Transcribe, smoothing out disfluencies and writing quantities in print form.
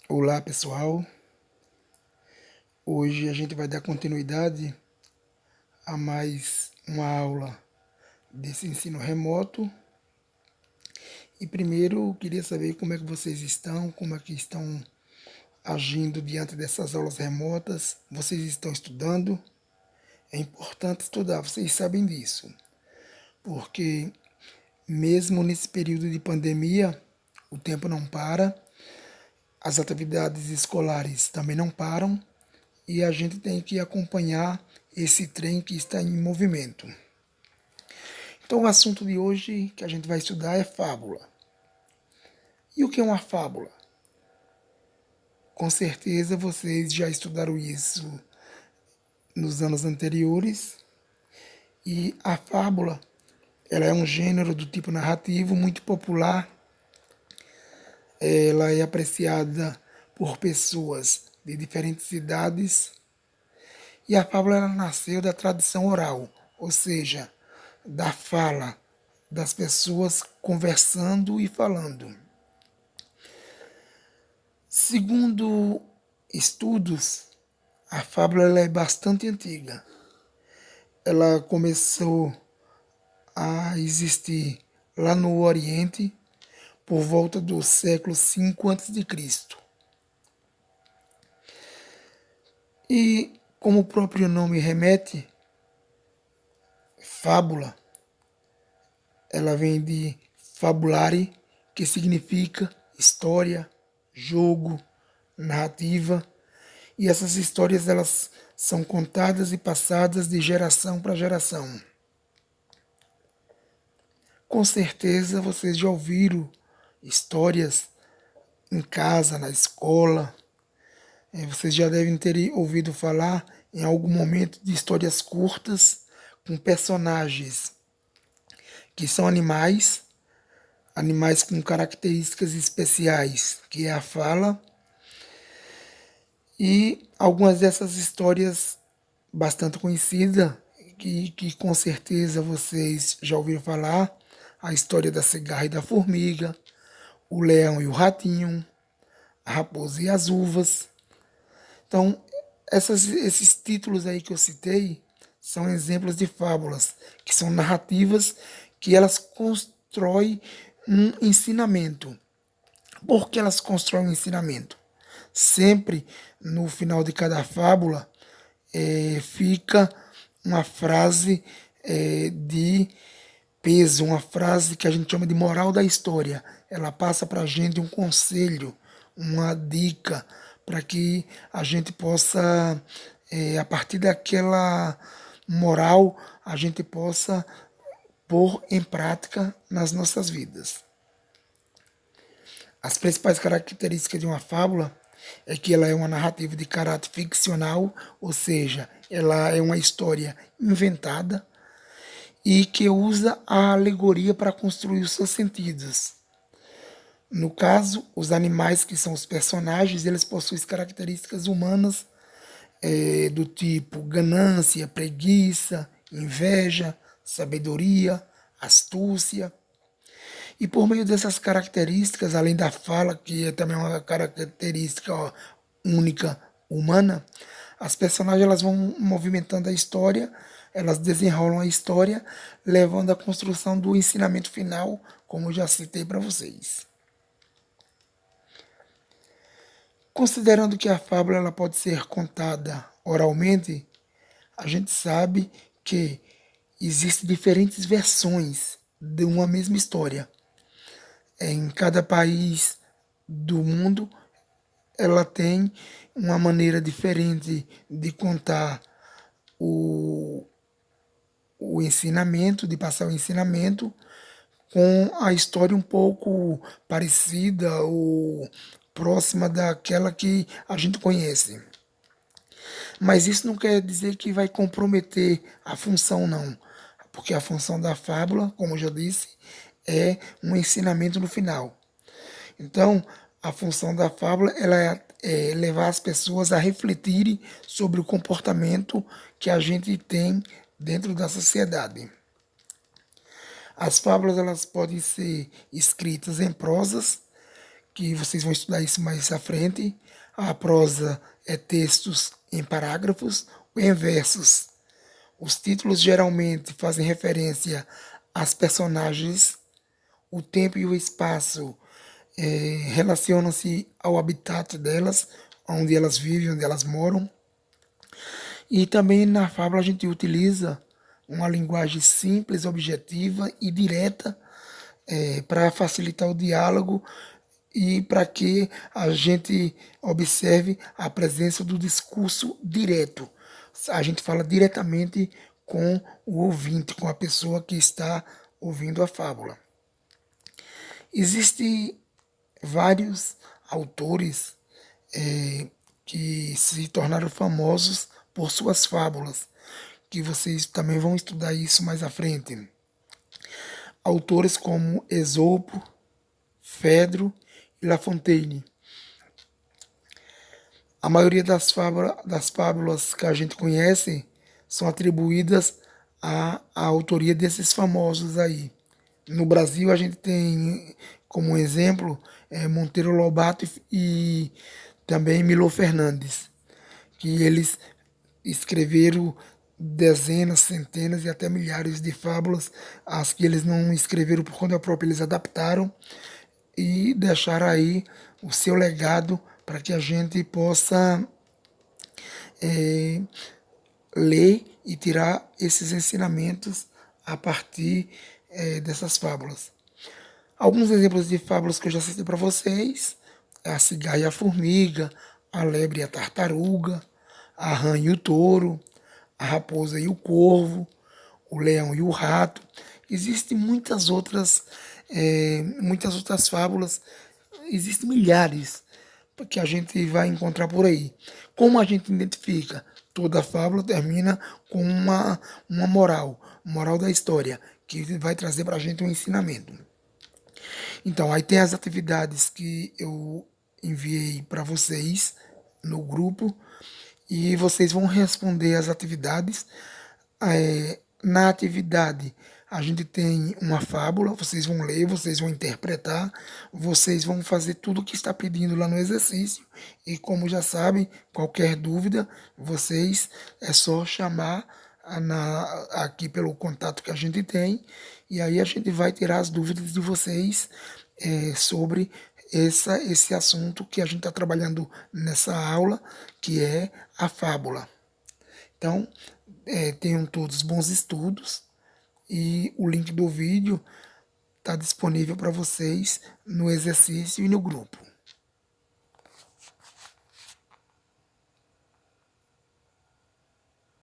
Olá pessoal, hoje a gente vai dar continuidade a mais uma aula desse ensino remoto. E primeiro eu queria saber como é que vocês estão, como é que estão agindo diante dessas aulas remotas. Vocês estão estudando? É importante estudar, vocês sabem disso, porque mesmo nesse período de pandemia, o tempo não para, as atividades escolares também não param e a gente tem que acompanhar esse trem que está em movimento. Então, o assunto de hoje que a gente vai estudar é fábula. E o que é uma fábula? Com certeza vocês já estudaram isso nos anos anteriores. E a fábula, ela é um gênero do tipo narrativo muito popular. Ela é apreciada por pessoas de diferentes idades. E a fábula ela nasceu da tradição oral, ou seja, da fala das pessoas conversando e falando. Segundo estudos, a fábula ela é bastante antiga. Ela começou a existir lá no Oriente por volta do século V a.C. E, como o próprio nome remete, fábula, ela vem de fabulare, que significa história, jogo, narrativa. E essas histórias elas são contadas e passadas de geração para geração. Com certeza vocês já ouviram histórias em casa, na escola. Vocês já devem ter ouvido falar em algum momento de histórias curtas com personagens que são animais, animais com características especiais, que é a fala. E algumas dessas histórias bastante conhecidas, que com certeza vocês já ouviram falar, a história da cigarra e da formiga, o leão e o ratinho, a raposa e as uvas. Então, esses títulos aí que eu citei são exemplos de fábulas, que são narrativas que elas constroem um ensinamento. Por que elas constroem um ensinamento? Sempre no final de cada fábula fica uma frase de peso, uma frase que a gente chama de moral da história. Ela passa para a gente um conselho, uma dica, para que a gente possa, a partir daquela moral, a gente possa pôr em prática nas nossas vidas. As principais características de uma fábula é que ela é uma narrativa de caráter ficcional, ou seja, ela é uma história inventada e que usa a alegoria para construir os seus sentidos. No caso, os animais que são os personagens, eles possuem características humanas do tipo ganância, preguiça, inveja, sabedoria, astúcia. E por meio dessas características, além da fala, que é também uma característica única humana, as personagens elas vão movimentando a história, elas desenrolam a história, levando à construção do ensinamento final, como eu já citei para vocês. Considerando que a fábula ela pode ser contada oralmente, a gente sabe que existem diferentes versões de uma mesma história. Em cada país do mundo, ela tem uma maneira diferente de contar o, o ensinamento, de passar o ensinamento, com a história um pouco parecida ou próxima daquela que a gente conhece. Mas isso não quer dizer que vai comprometer a função, não. Porque a função da fábula, como eu já disse, é um ensinamento no final. Então, a função da fábula ela é levar as pessoas a refletirem sobre o comportamento que a gente tem dentro da sociedade. As fábulas elas podem ser escritas em prosas, que vocês vão estudar isso mais à frente. A prosa é textos em parágrafos, em versos. Os títulos geralmente fazem referência às personagens, o tempo e o espaço relacionam-se ao habitat delas, onde elas vivem, onde elas moram. E também na fábula a gente utiliza uma linguagem simples, objetiva e direta para facilitar o diálogo e para que a gente observe a presença do discurso direto. A gente fala diretamente com o ouvinte, com a pessoa que está ouvindo a fábula. Existem vários autores que se tornaram famosos por suas fábulas, que vocês também vão estudar isso mais à frente. Autores como Esopo, Fedro e La Fontaine. A maioria das fábulas que a gente conhece são atribuídas à autoria desses famosos aí. No Brasil, a gente tem como exemplo Monteiro Lobato e também Milor Fernandes, que eles escreveram dezenas, centenas e até milhares de fábulas, as que eles não escreveram por conta própria, eles adaptaram e deixaram aí o seu legado para que a gente possa ler e tirar esses ensinamentos a partir dessas fábulas. Alguns exemplos de fábulas que eu já citei para vocês: a cigarra e a formiga, a lebre e a tartaruga, a rã e o touro, a raposa e o corvo, o leão e o rato. Existem muitas outras fábulas, existem milhares que a gente vai encontrar por aí. Como a gente identifica? Toda fábula termina com uma moral da história, que vai trazer para a gente um ensinamento. Então, aí tem as atividades que eu enviei para vocês no grupo e vocês vão responder as atividades. Na atividade, a gente tem uma fábula, vocês vão ler, vocês vão interpretar, vocês vão fazer tudo o que está pedindo lá no exercício. E como já sabem, qualquer dúvida, vocês é só chamar aqui pelo contato que a gente tem, e aí a gente vai tirar as dúvidas de vocês sobre esse assunto que a gente está trabalhando nessa aula, que é a fábula. Então, tenham todos bons estudos e o link do vídeo está disponível para vocês no exercício e no grupo.